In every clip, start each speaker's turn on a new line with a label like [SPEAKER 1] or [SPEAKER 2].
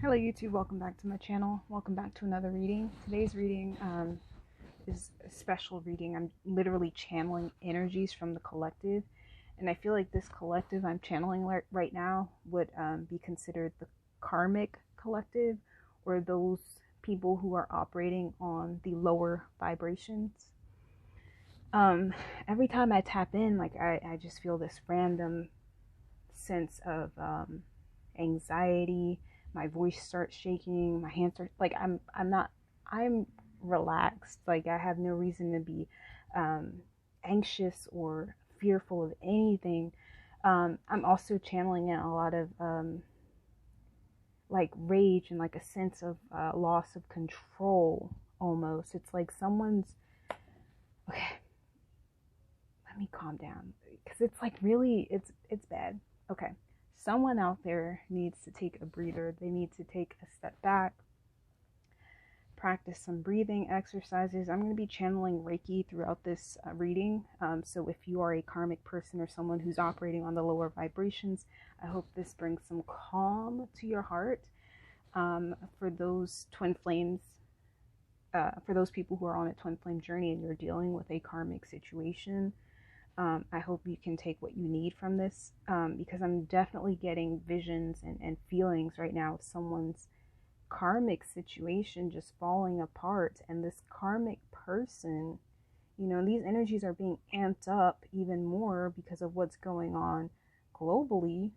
[SPEAKER 1] Hello YouTube, welcome back to my channel. Welcome back to another reading. Today's reading is a special reading. I'm literally channeling energies from the collective, and I feel like this collective I'm channeling right now would be considered the Karmic collective, or those people who are operating on the lower vibrations. Every time I tap in, like I just feel this random sense of anxiety. My voice starts shaking, my hands are like I'm relaxed. Like I have no reason to be anxious or fearful of anything. I'm also channeling in a lot of like rage and like a sense of loss of control almost. It's like someone's okay, let me calm down because it's like really it's bad. Okay. Someone out there needs to take a breather. They need to take a step back, practice some breathing exercises. I'm going to be channeling Reiki throughout this reading. So if you are a karmic person or someone who's operating on the lower vibrations, I hope this brings some calm to your heart. For those twin flames, for those people who are on a twin flame journey and you're dealing with a karmic situation, I hope you can take what you need from this, because I'm definitely getting visions and feelings right now of someone's karmic situation just falling apart. And this karmic person, you know, these energies are being amped up even more because of what's going on globally.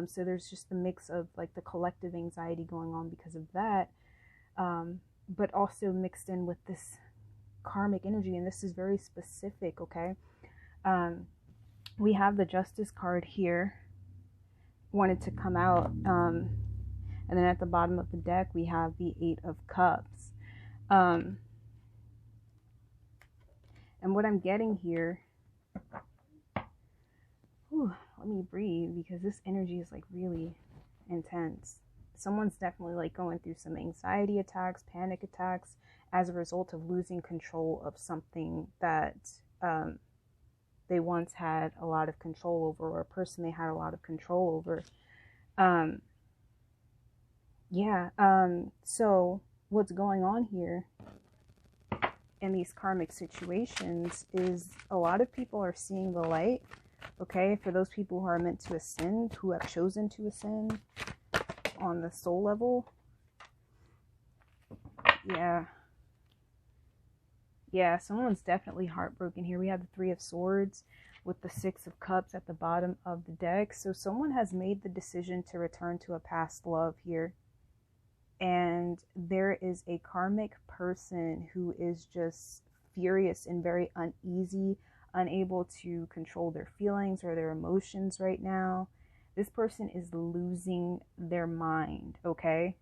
[SPEAKER 1] So there's just the mix of like the collective anxiety going on because of that, but also mixed in with this karmic energy. And this is very specific, okay? We have the Justice card here, wanted to come out, and then at the bottom of the deck we have the Eight of Cups, and what I'm getting here, let me breathe because this energy is like really intense. Someone's definitely like going through some anxiety attacks, panic attacks as a result of losing control of something that they once had a lot of control over, or a person they had a lot of control over. So what's going on here in these karmic situations is a lot of people are seeing the light, okay? For those people who are meant to ascend, who have chosen to ascend on the soul level. Yeah, someone's definitely heartbroken here. We have the Three of Swords with the Six of Cups at the bottom of the deck. So someone has made the decision to return to a past love here. And there is a karmic person who is just furious and very uneasy, unable to control their feelings or their emotions right now. This person is losing their mind, okay?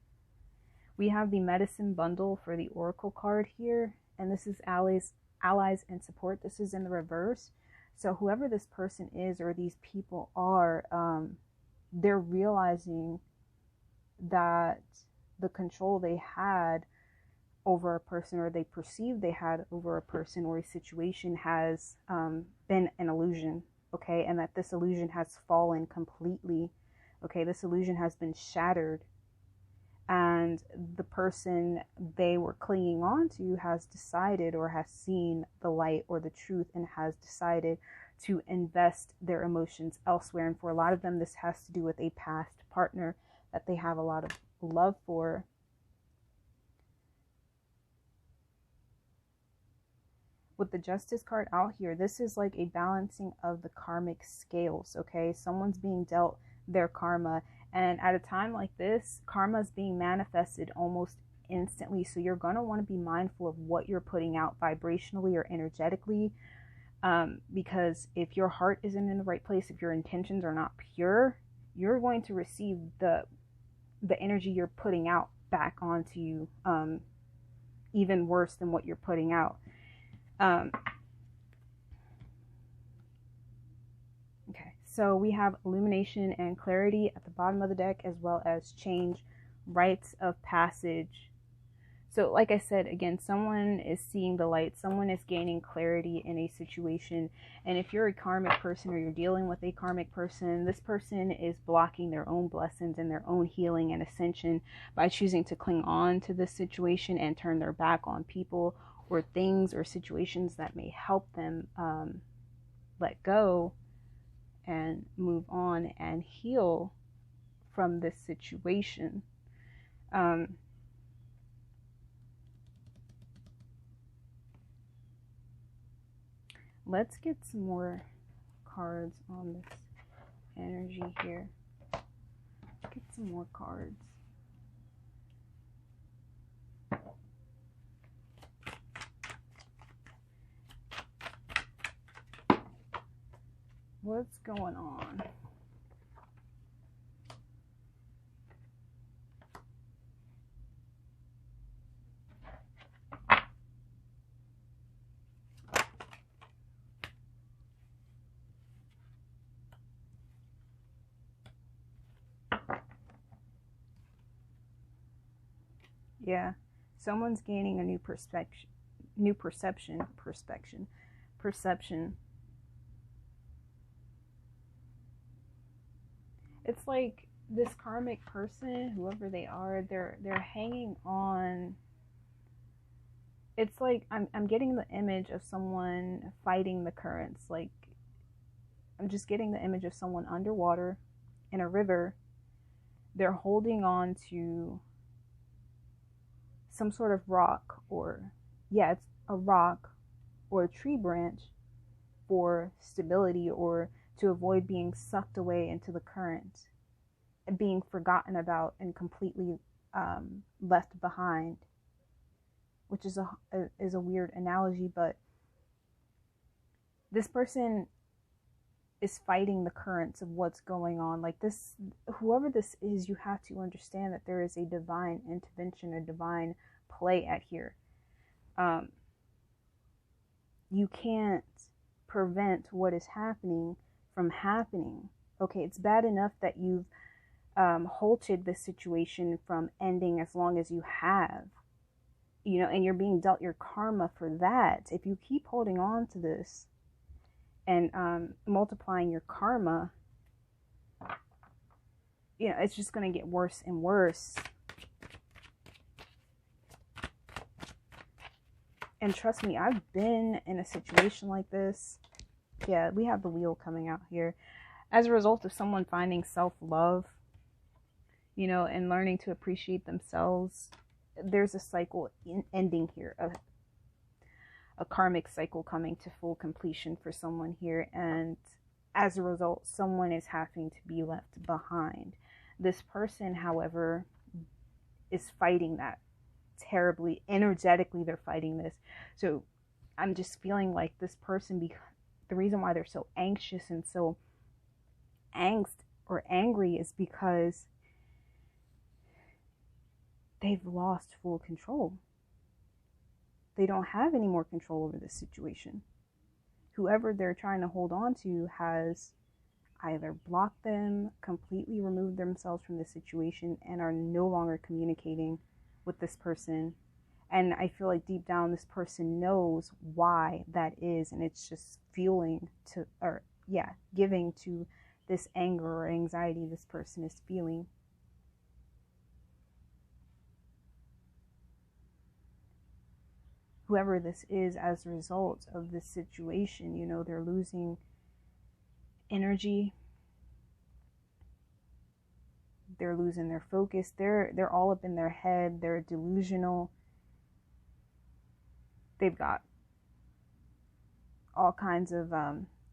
[SPEAKER 1] We have the Medicine Bundle for the Oracle card here. And this is allies and support. This is in the reverse. So whoever this person is, or these people are, they're realizing that the control they had over a person, or they perceived they had over a person or a situation, has been an illusion, okay? And that this illusion has fallen completely, okay? This illusion has been shattered. And the person they were clinging on to has decided, or has seen the light or the truth, and has decided to invest their emotions elsewhere. And for a lot of them, this has to do with a past partner that they have a lot of love for. With the Justice card out here, this is like a balancing of the karmic scales, okay? Someone's being dealt their karma. And at a time like this, karma is being manifested almost instantly. So you're going to want to be mindful of what you're putting out vibrationally or energetically. Because if your heart isn't in the right place, if your intentions are not pure, you're going to receive the energy you're putting out back onto you, even worse than what you're putting out. So we have illumination and clarity at the bottom of the deck, as well as change, rites of passage. So like I said, again, someone is seeing the light, someone is gaining clarity in a situation. And if you're a karmic person or you're dealing with a karmic person, this person is blocking their own blessings and their own healing and ascension by choosing to cling on to this situation and turn their back on people or things or situations that may help them let go and move on and heal from this situation. Let's get some more cards on this energy here. Get some more cards. What's going on? Yeah, someone's gaining a new perspective, perception. It's like this karmic person, whoever they are, they're hanging on. It's like I'm getting the image of someone fighting the currents. Like, I'm just getting the image of someone underwater in a river. They're holding on to some sort of rock, or yeah, it's a rock or a tree branch for stability, or to avoid being sucked away into the current and being forgotten about and completely left behind, which is a weird analogy, but this person is fighting the currents of what's going on. Like, this, whoever this is, you have to understand that there is a divine intervention, a divine play at here. You can't prevent what is happening from happening. Okay, it's bad enough that you've halted this situation from ending as long as you have, you know, and you're being dealt your karma for that. If you keep holding on to this and multiplying your karma, you know, it's just going to get worse and worse. And trust me, I've been in a situation like this. Yeah, we have the wheel coming out here. As a result of someone finding self-love, you know, and learning to appreciate themselves, there's a cycle ending here, a karmic cycle coming to full completion for someone here. And as a result, someone is having to be left behind. This person, however, is fighting that terribly. Energetically, they're fighting this. So I'm just feeling like this person, the reason why they're so anxious and so angry is because they've lost full control. They don't have any more control over this situation. Whoever they're trying to hold on to has either blocked them, completely removed themselves from the situation, and are no longer communicating with this person. And I feel like deep down this person knows why that is, and it's just fueling to, or yeah, giving to this anger or anxiety this person is feeling. Whoever this is, as a result of this situation, you know, they're losing energy, they're losing their focus, they're all up in their head, they're delusional, they've got all kinds of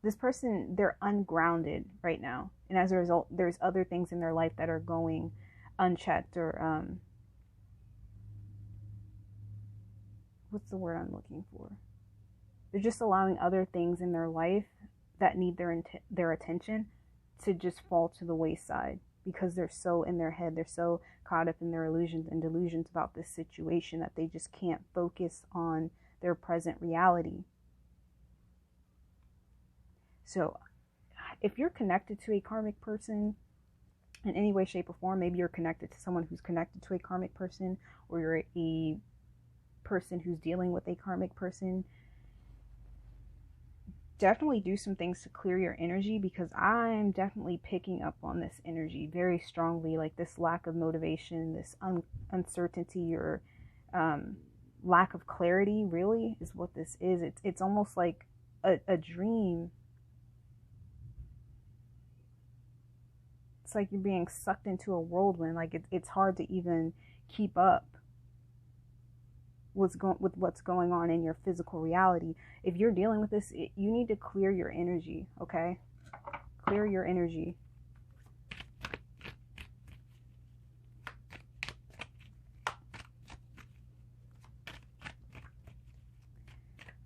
[SPEAKER 1] this person, they're ungrounded right now, and as a result there's other things in their life that are going unchecked, or what's the word I'm looking for? They're just allowing other things in their life that need their attention to just fall to the wayside, because they're so in their head, they're so caught up in their illusions and delusions about this situation that they just can't focus on their present reality. So if you're connected to a karmic person in any way, shape, or form, maybe you're connected to someone who's connected to a karmic person, or you're a person who's dealing with a karmic person, definitely do some things to clear your energy, because I'm definitely picking up on this energy very strongly, like this lack of motivation, this uncertainty, or lack of clarity, really is what this is. It's almost like a dream. It's like you're being sucked into a whirlwind. Like it's hard to even keep up with what's going on in your physical reality. If you're dealing with this, you need to clear your energy, okay? Clear your energy.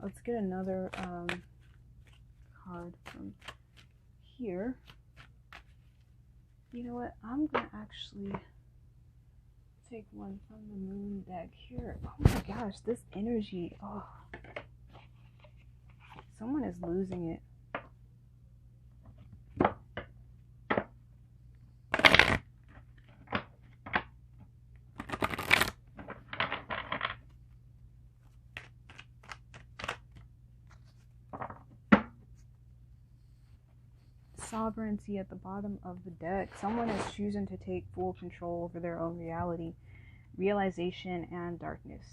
[SPEAKER 1] Let's get another card from here. You know what? I'm gonna actually take one from the moon deck here. Oh my gosh, this energy. Oh, someone is losing it. Sovereignty at the bottom of the deck. Someone is choosing to take full control over their own reality, realization, and darkness.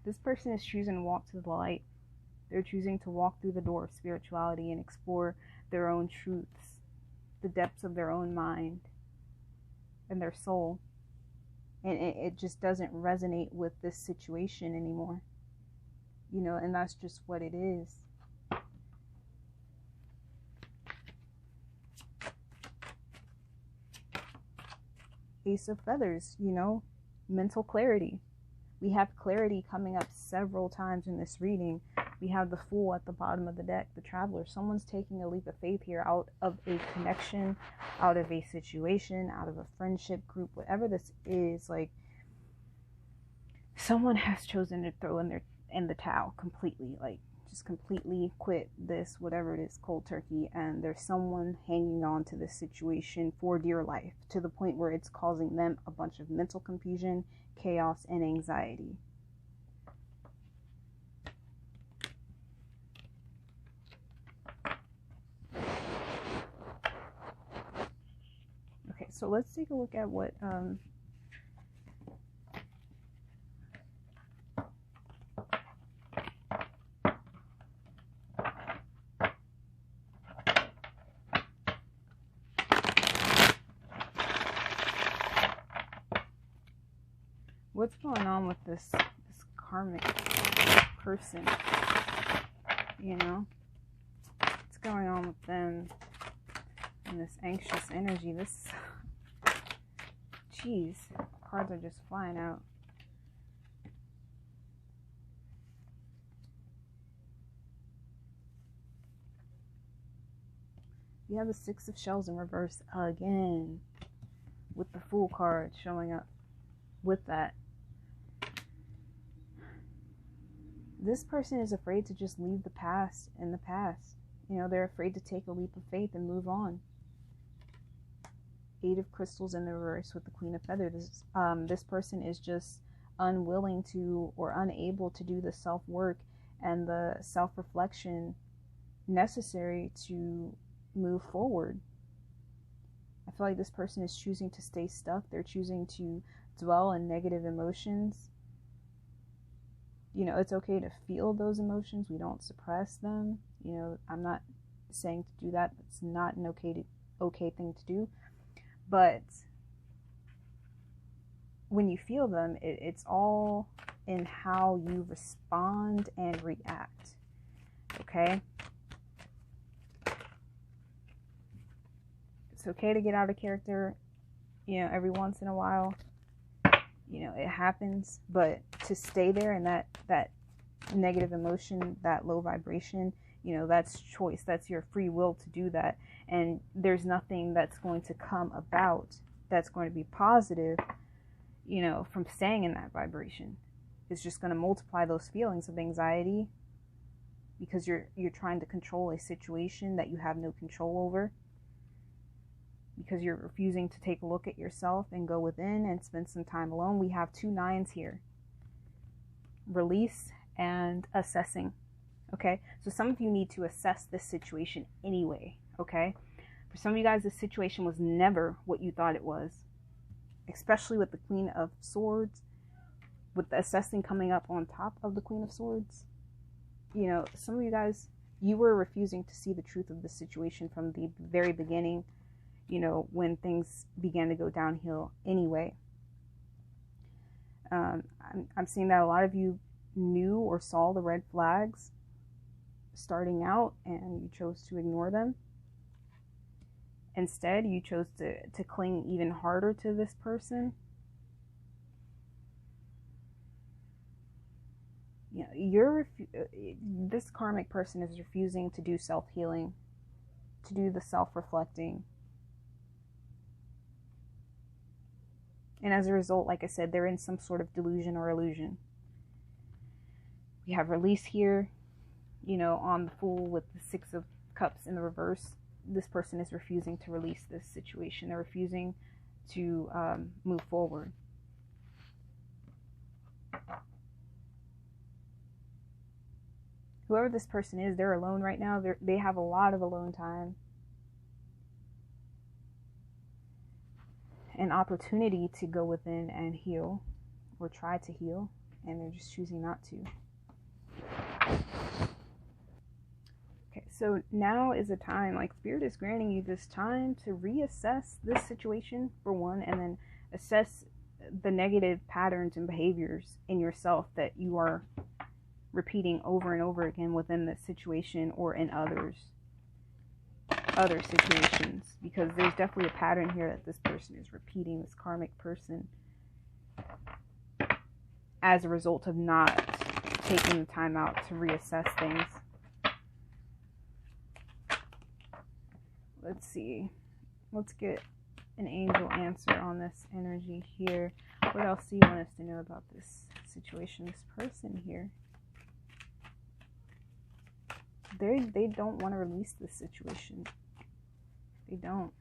[SPEAKER 1] This person is choosing to walk to the light. They're choosing to walk through the door of spirituality and explore their own truths, the depths of their own mind and their soul. And it just doesn't resonate with this situation anymore. You know, and that's just what it is. Ace of Feathers, you know, mental clarity. We have clarity coming up several times in this reading. We have the Fool at the bottom of the deck, the Traveler. Someone's taking a leap of faith here out of a connection, out of a situation, out of a friendship group, whatever this is. Like, someone has chosen to throw in the towel completely, like just completely quit this, whatever it is, cold turkey. And there's someone hanging on to this situation for dear life, to the point where it's causing them a bunch of mental confusion, chaos, and anxiety. Okay, so let's take a look at what what's going on with this karmic person, you know? What's going on with them and this anxious energy? This, jeez, cards are just flying out. You have the Six of Shells in reverse again, with the Fool card showing up with that. This person is afraid to just leave the past in the past. You know, they're afraid to take a leap of faith and move on. Eight of Crystals in the reverse with the Queen of Feathers. This person is just unwilling to, or unable to, do the self-work and the self-reflection necessary to move forward. I feel like this person is choosing to stay stuck. They're choosing to dwell in negative emotions. You know, it's okay to feel those emotions. We don't suppress them. You know, I'm not saying to do that. It's not an okay thing to do. But when you feel them, it's all in how you respond and react. Okay? It's okay to get out of character, you know, every once in a while. You know, it happens, but to stay there in that negative emotion, that low vibration, you know, that's choice. That's your free will to do that. And there's nothing that's going to come about that's going to be positive, you know, from staying in that vibration. It's just going to multiply those feelings of anxiety, because you're trying to control a situation that you have no control over, because you're refusing to take a look at yourself and go within and spend some time alone. We have two nines here. release and assessing. Okay, so some of you need to assess this situation anyway. Okay, for some of you guys, this situation was never what you thought it was, especially with the Queen of Swords, with the assessing coming up on top of the Queen of Swords. You know, some of you guys, you were refusing to see the truth of the situation from the very beginning, you know, when things began to go downhill anyway. I'm seeing that a lot of you knew or saw the red flags starting out and you chose to ignore them. Instead, you chose to cling even harder to this person. You know, this karmic person is refusing to do self-healing, to do the self-reflecting. And as a result, like I said, they're in some sort of delusion or illusion. We have release here, you know, on the Fool with the Six of Cups in the reverse. This person is refusing to release this situation. They're refusing to move forward. Whoever this person is, they're alone right now. They have a lot of alone time. An opportunity to go within and heal, or try to heal, and they're just choosing not to. Okay, so now is a time, like Spirit is granting you this time to reassess this situation, for one, and then assess the negative patterns and behaviors in yourself that you are repeating over and over again within this situation or in other situations, because there's definitely a pattern here that this person is repeating, this karmic person, as a result of not taking the time out to reassess things. Let's see. Let's get an angel answer on this energy here. What else do you want us to know about this situation, this person here? They don't want to release this situation. They don't.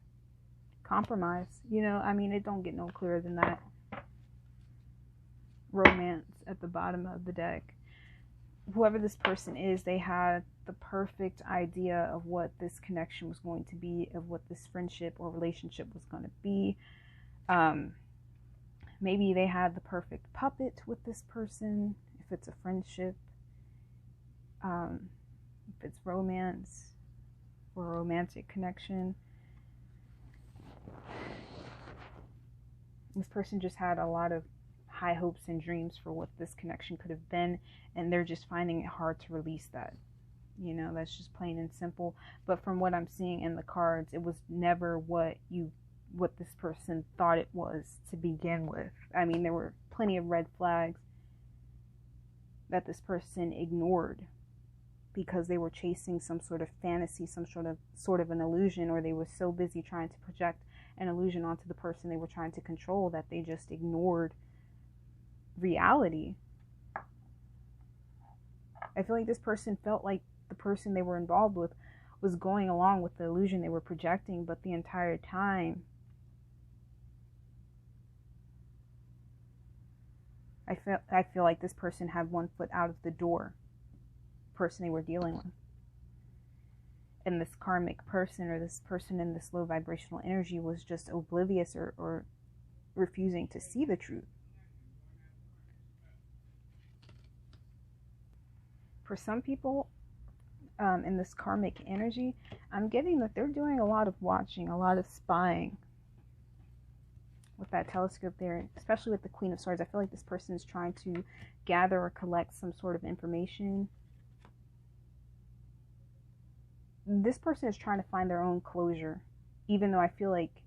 [SPEAKER 1] Compromise. You know, I mean, it don't get no clearer than that. Romance at the bottom of the deck. Whoever this person is, they had the perfect idea of what this connection was going to be, of what this friendship or relationship was going to be. Maybe they had the perfect puppet with this person, if it's a friendship. If it's romance or a romantic connection. This person just had a lot of high hopes and dreams for what this connection could have been, and they're just finding it hard to release that. You know, that's just plain and simple. But from what I'm seeing in the cards, it was never what this person thought it was to begin with. I mean, there were plenty of red flags that this person ignored because they were chasing some sort of fantasy, some sort of an illusion, or they were so busy trying to project an illusion onto the person they were trying to control that they just ignored reality. I feel like this person felt like the person they were involved with was going along with the illusion they were projecting, but the entire time I feel like this person had one foot out of the door, person they were dealing with. And this karmic person, or this person in this low vibrational energy, was just oblivious or refusing to see the truth. For some people in this karmic energy, I'm getting that they're doing a lot of watching, a lot of spying with that telescope there, especially with the Queen of Swords. I feel like this person is trying to gather or collect some sort of information. This person is trying to find their own closure, even though I feel like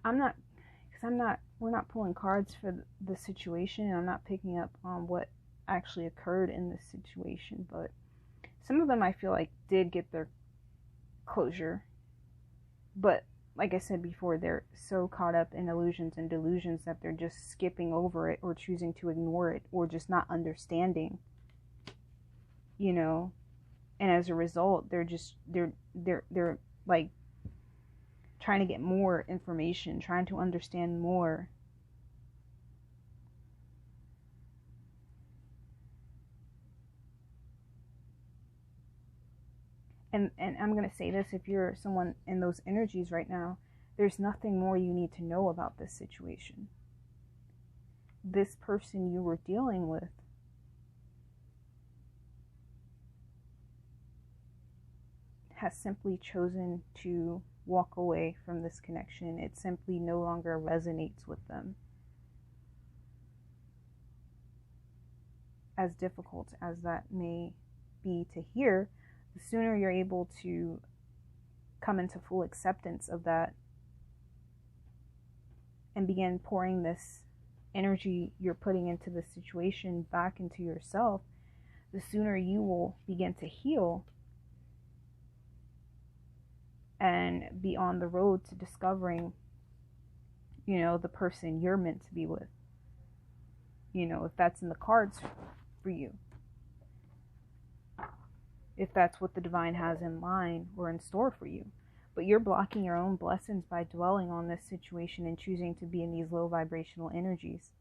[SPEAKER 1] we're not pulling cards for the situation, and I'm not picking up on what actually occurred in this situation, but some of them I feel like did get their closure, but like I said before, they're so caught up in illusions and delusions that they're just skipping over it, or choosing to ignore it, or just not understanding, you know. And as a result, they're like trying to get more information, trying to understand more. And I'm going to say this, if you're someone in those energies right now, there's nothing more you need to know about this situation. This person you were dealing with has simply chosen to walk away from this connection. It simply no longer resonates with them. As difficult as that may be to hear, the sooner you're able to come into full acceptance of that and begin pouring this energy you're putting into the situation back into yourself, the sooner you will begin to heal and be on the road to discovering, the person you're meant to be with. If that's in the cards for you. If that's what the divine has in mind or in store for you. But you're blocking your own blessings by dwelling on this situation and choosing to be in these low vibrational energies.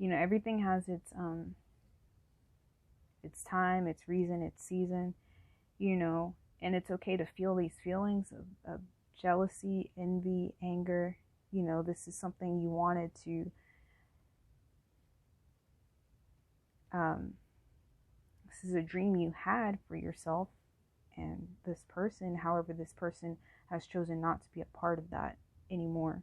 [SPEAKER 1] Everything has its time, its reason, its season, and it's okay to feel these feelings of jealousy, envy, anger. This is something you wanted to this is a dream you had for yourself and this person. However, this person has chosen not to be a part of that anymore.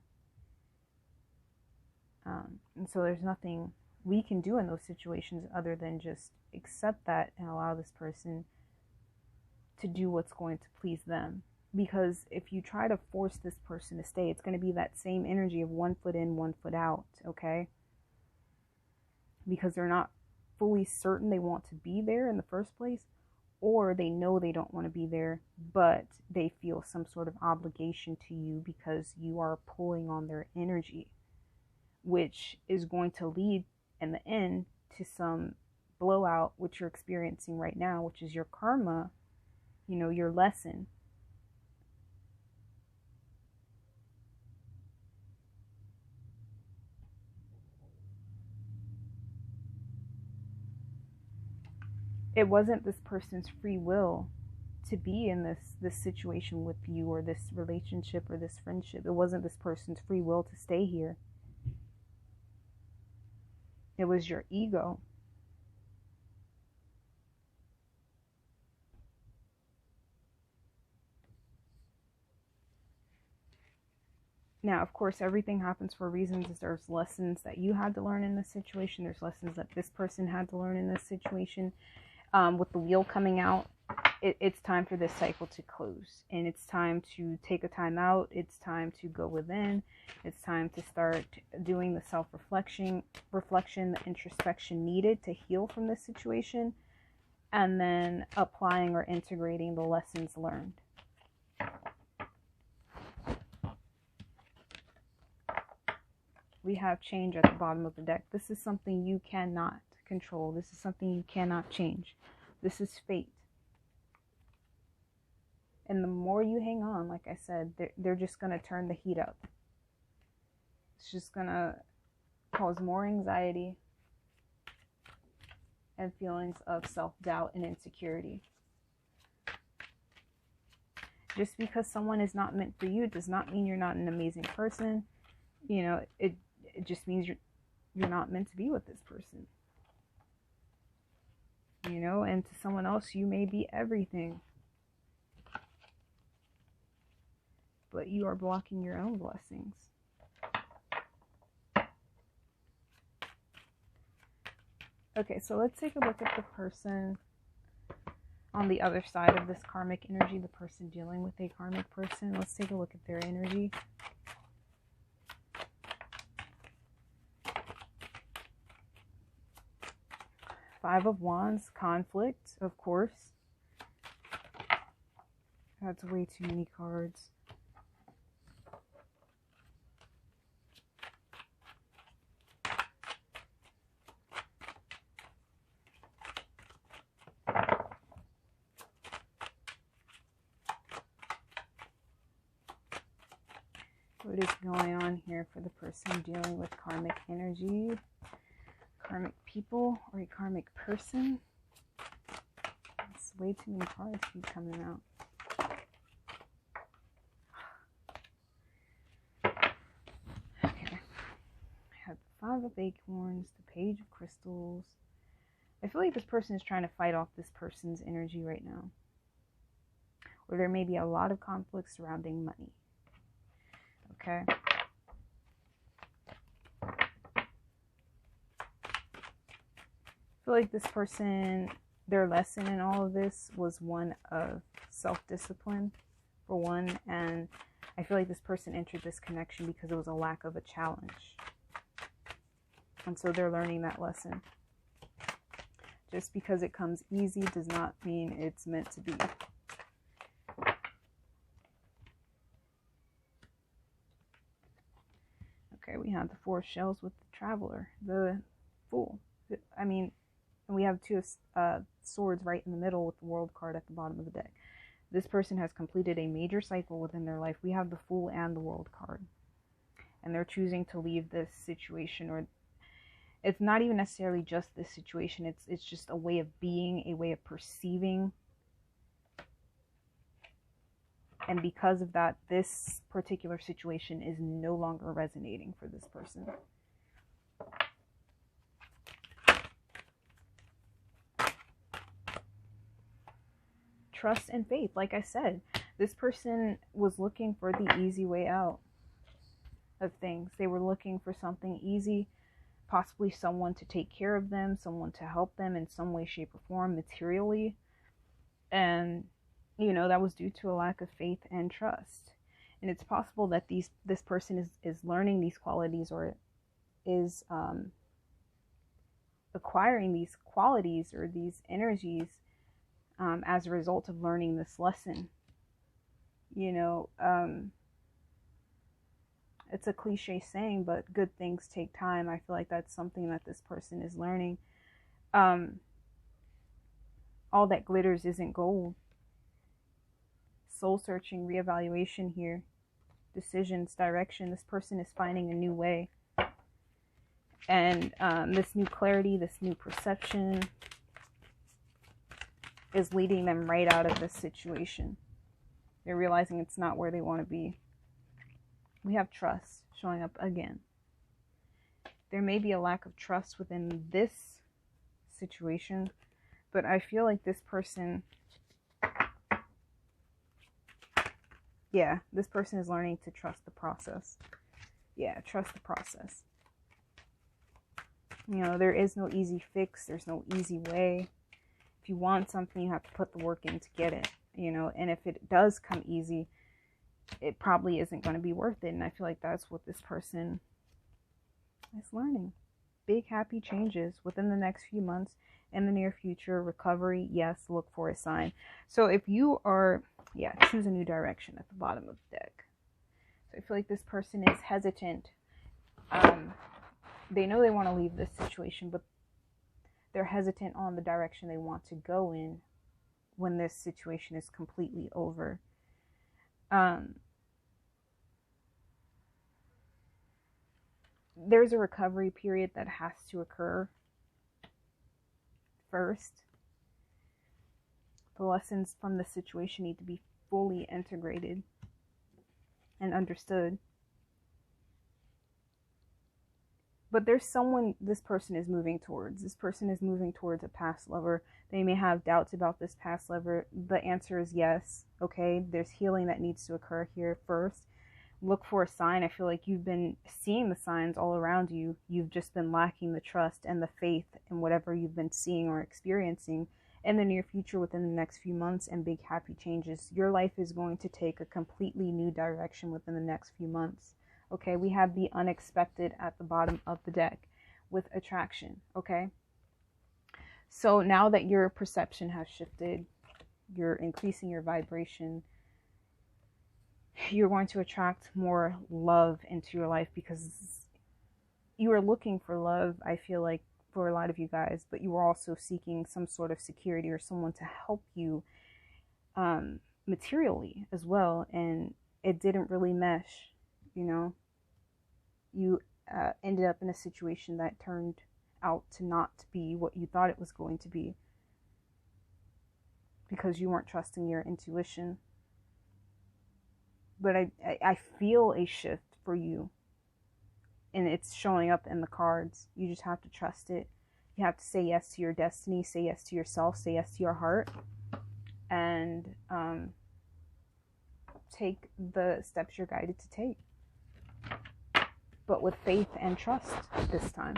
[SPEAKER 1] And so there's nothing we can do in those situations other than just accept that and allow this person to do what's going to please them. Because if you try to force this person to stay, it's going to be that same energy of 1 foot in, 1 foot out, okay? Because they're not fully certain they want to be there in the first place, or they know they don't want to be there, but they feel some sort of obligation to you because you are pulling on their energy, which is going to lead in the end to some blowout, which you're experiencing right now, which is your karma, your lesson. It wasn't this person's free will to be in this situation with you, or this relationship, or this friendship. It wasn't this person's free will to stay here. It was your ego. Now, of course, everything happens for reasons. There's lessons that you had to learn in this situation. There's lessons that this person had to learn in this situation. With the wheel coming out, it's time for this cycle to close. And it's time to take a time out. It's time to go within. It's time to start doing the self-reflection, the introspection needed to heal from this situation. And then applying or integrating the lessons learned. We have change at the bottom of the deck. This is something you cannot control. This is something you cannot change. This is fate. And the more you hang on, like I said, they're just going to turn the heat up. It's just going to cause more anxiety and feelings of self-doubt and insecurity. Just because someone is not meant for you does not mean you're not an amazing person. It just means you're not meant to be with this person. And to someone else, you may be everything. But you are blocking your own blessings. Okay, so let's take a look at the person on the other side of this karmic energy, the person dealing with a karmic person. Let's take a look at their energy. Five of Wands, conflict, of course. That's way too many cards. What is going on here for the person dealing with karmic energy? Karmic people or a karmic person? It's way too many cards keep coming out. Five of Acorns, the Page of Crystals. I feel like this person is trying to fight off this person's energy right now. Or there may be a lot of conflict surrounding money. Okay. I feel like this person, their lesson in all of this was one of self-discipline, for one. And I feel like this person entered this connection because it was a lack of a challenge. And so they're learning that lesson. Just because it comes easy does not mean it's meant to be. Okay, we have the Four of Shells with the Traveler, the Fool. I mean, and we have Two of Swords right in the middle with the World card at the bottom of the deck. This person has completed a major cycle within their life. We have the Fool and the World card. And they're choosing to leave this situation, or it's not even necessarily just this situation. It's just a way of being, a way of perceiving. And because of that, this particular situation is no longer resonating for this person. Trust and faith. Like I said, this person was looking for the easy way out of things. They were looking for something easy, possibly someone to take care of them, someone to help them in some way, shape, or form, materially. And, you know, that was due to a lack of faith and trust. And it's possible that this person is learning these qualities, or is acquiring these qualities or these energies as a result of learning this lesson. You know, it's a cliche saying, but good things take time. I feel like that's something that this person is learning. All that glitters isn't gold. Soul searching, reevaluation here. Decisions, direction. This person is finding a new way. And this new clarity, this new perception is leading them right out of this situation. They're realizing it's not where they want to be. We have trust showing up again. There may be a lack of trust within this situation, but I feel like this person, this person is learning to trust the process. Yeah, trust the process. You know, there is no easy fix. There's no easy way. If you want something, you have to put the work in to get it, you know, and if it does come easy, it probably isn't going to be worth it. And I feel like that's what this person is learning. Big happy changes within the next few months, in the near future. Recovery, yes, look for a sign. So if you are, choose a new direction at the bottom of the deck. So I feel like this person is hesitant. They know they want to leave this situation, but they're hesitant on the direction they want to go in when this situation is completely over. There's a recovery period that has to occur first. The lessons from the situation need to be fully integrated and understood. But there's someone this person is moving towards. This person is moving towards a past lover. They may have doubts about this past lover. The answer is yes. Okay, there's healing that needs to occur here first. Look for a sign. I feel like you've been seeing the signs all around you. You've just been lacking the trust and the faith in whatever you've been seeing or experiencing. In the near future, within the next few months, and big happy changes, your life is going to take a completely new direction within the next few months. Okay, we have the unexpected at the bottom of the deck with attraction. Okay, so now that your perception has shifted, you're increasing your vibration, you're going to attract more love into your life, because you are looking for love, I feel like, for a lot of you guys, but you were also seeking some sort of security or someone to help you materially as well, and it didn't really mesh. You know, you ended up in a situation that turned out to not be what you thought it was going to be, because you weren't trusting your intuition. But I feel a shift for you. and it's showing up in the cards. You just have to trust it. You have to say yes to your destiny, say yes to yourself, say yes to your heart, and take the steps you're guided to take. But with faith and trust this time.